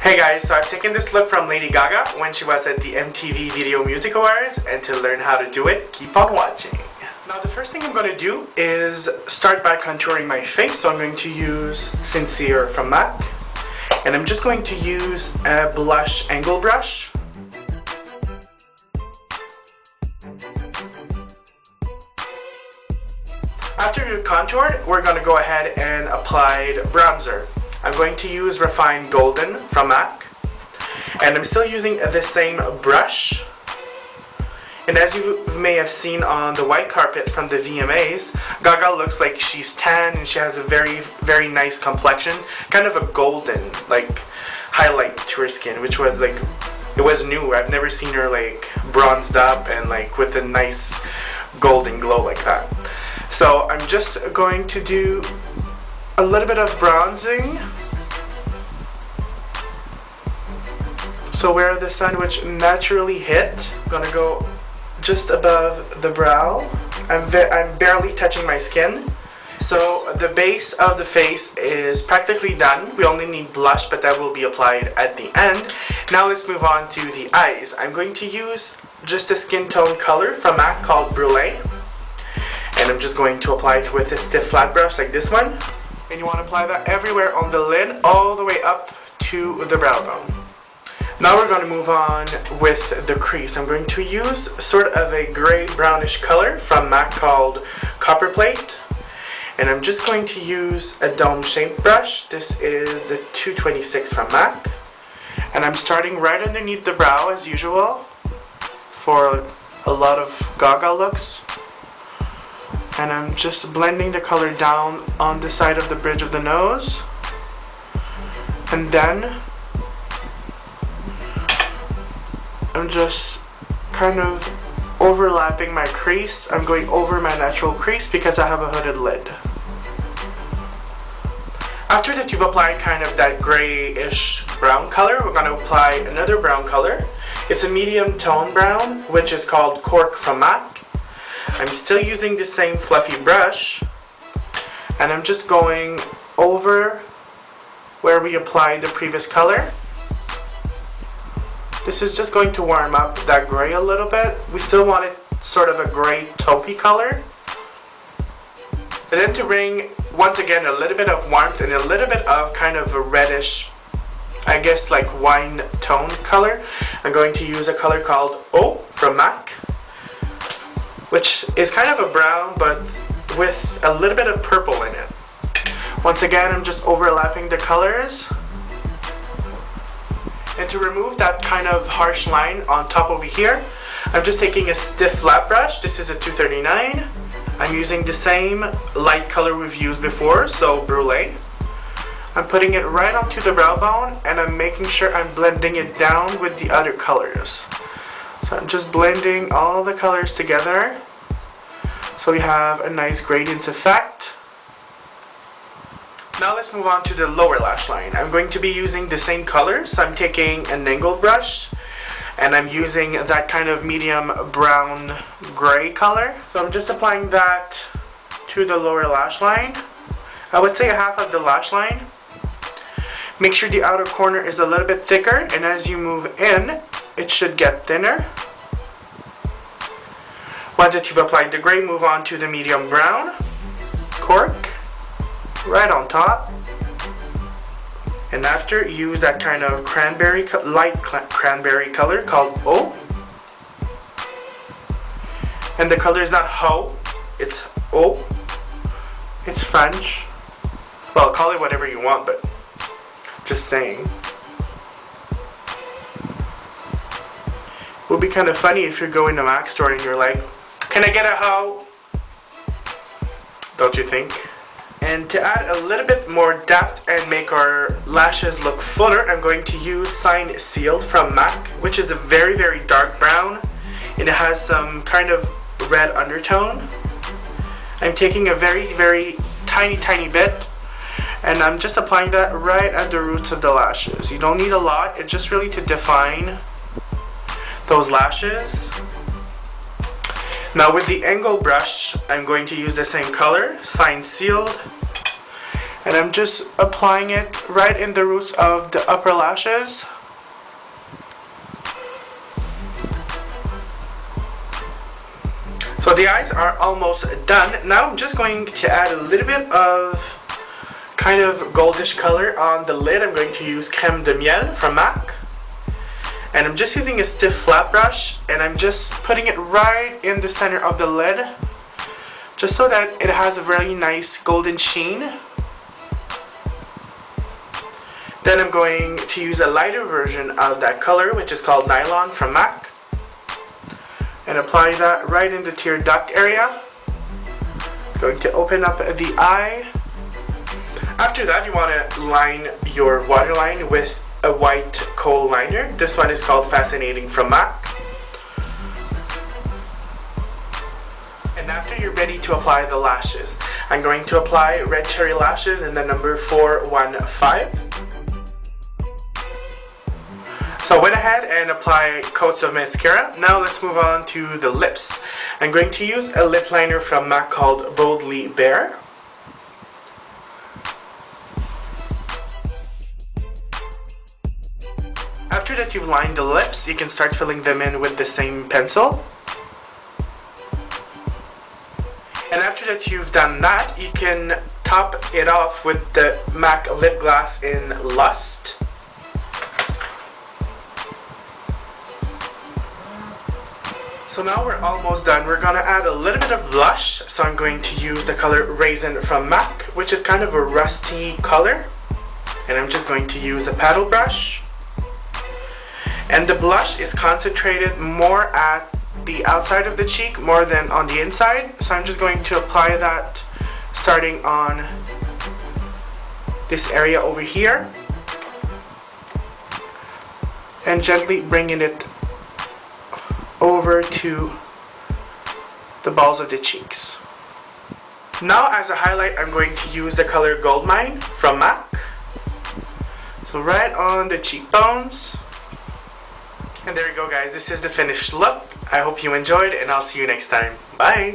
Hey guys, so I've taken this look from Lady Gaga when she was at the MTV Video Music Awards, and to learn how to do it, keep on watching. Now the first thing I'm going to do is start by contouring my face, so I'm going to use Sincere from M.A.C, and I'm just going to use a blush angle brush. After you've contoured, we're going to go ahead and apply bronzer. I'm going to use Refined Golden from M.A.C, and I'm still using the same brush. And as you may have seen on the white carpet from the VMAs, Gaga looks like she's tan and she has a very nice complexion, kind of a golden like highlight to her skin, which was like, it was new. I've never seen her like bronzed up and like with a nice golden glow like that. So I'm just going to do a little bit of bronzing. So where the sun would naturally hit, I'm gonna go just above the brow. I'm barely touching my skin. So the base of the face is practically done. We only need blush, but that will be applied at the end. Now let's move on to the eyes. I'm going to use just a skin tone color from M.A.C called Brulé. And I'm just going to apply it with a stiff flat brush like this one. And you want to apply that everywhere on the lid, all the way up to the brow bone. Now we're going to move on with the crease. I'm going to use sort of a gray brownish color from M.A.C called Copperplate. And I'm just going to use a dome shaped brush. This is the 226 from M.A.C. And I'm starting right underneath the brow as usual for a lot of Gaga looks. And I'm just blending the color down on the side of the bridge of the nose. And then I'm just kind of overlapping my crease. I'm going over my natural crease because I have a hooded lid. After that you've applied kind of that grayish brown color, we're going to apply another brown color. It's a medium tone brown, which is called Cork from M.A.C. I'm still using the same fluffy brush, and I'm just going over where we applied the previous color. This is just going to warm up that gray a little bit. We still want it sort of a gray taupey color. And then to bring, once again, a little bit of warmth and a little bit of kind of a reddish, I guess like wine tone color, I'm going to use a color called Haux from M.A.C, which is kind of a brown but with a little bit of purple in it. Once again, I'm just overlapping the colors. And to remove that kind of harsh line on top over here, I'm just taking a stiff flat brush. This is a 239. I'm using the same light color we've used before, so Brulé. I'm putting it right onto the brow bone, and I'm making sure I'm blending it down with the other colors. So I'm just blending all the colors together so we have a nice gradient effect. Now let's move on to the lower lash line. I'm going to be using the same color, so I'm taking an angled brush and I'm using that kind of medium brown gray color. So I'm just applying that to the lower lash line. I would say half of the lash line. Make sure the outer corner is a little bit thicker, and as you move in, it should get thinner. Once that you've applied the gray, move on to the medium brown, Cork, right on top. And after, use that kind of cranberry, light cranberry color called Haux. And the color is not Haux, it's Haux. It's French. Well, call it whatever you want, but just saying. It would be kind of funny if you're going to M.A.C store and you're like, can I get a Haux? Don't you think? And to add a little bit more depth and make our lashes look fuller, I'm going to use Sign Sealed from M.A.C, which is a very dark brown, and it has some kind of red undertone. I'm taking a very tiny bit, and I'm just applying that right at the roots of the lashes. You don't need a lot, it's just really to define those lashes. Now with the angle brush, I'm going to use the same color, Sign Sealed, And I'm just applying it right in the roots of the upper lashes. So the eyes are almost done. Now I'm just going to add a little bit of kind of goldish color on the lid. I'm going to use Crème de Miel from M.A.C. And I'm just using a stiff flat brush, and I'm just putting it right in the center of the lid, just so that it has a very nice golden sheen. Then I'm going to use a lighter version of that color, which is called Nylon from M.A.C. and apply that right in the tear duct area. Going to open up the eye. After that, you want to line your waterline with a white Kohl liner. This one is called Fascinating from M.A.C. And after you're ready to apply the lashes, I'm going to apply red cherry lashes in the number 415. So I went ahead and applied coats of mascara. Now let's move on to the lips. I'm going to use a lip liner from M.A.C called Boldly Bare. After that you've lined the lips, you can start filling them in with the same pencil. And after that you've done that, you can top it off with the M.A.C lip gloss in Lust. So now we're almost done. We're gonna add a little bit of blush. So I'm going to use the color Raizin from M.A.C, which is kind of a rusty color. And I'm just going to use a paddle brush. And the blush is concentrated more at the outside of the cheek more than on the inside. So I'm just going to apply that starting on this area over here. And gently bringing it over to the balls of the cheeks. Now as a highlight, I'm going to use the color Goldmine from M.A.C. So right on the cheekbones. And there you go guys, this is the finished look. I hope you enjoyed, and I'll see you next time. Bye!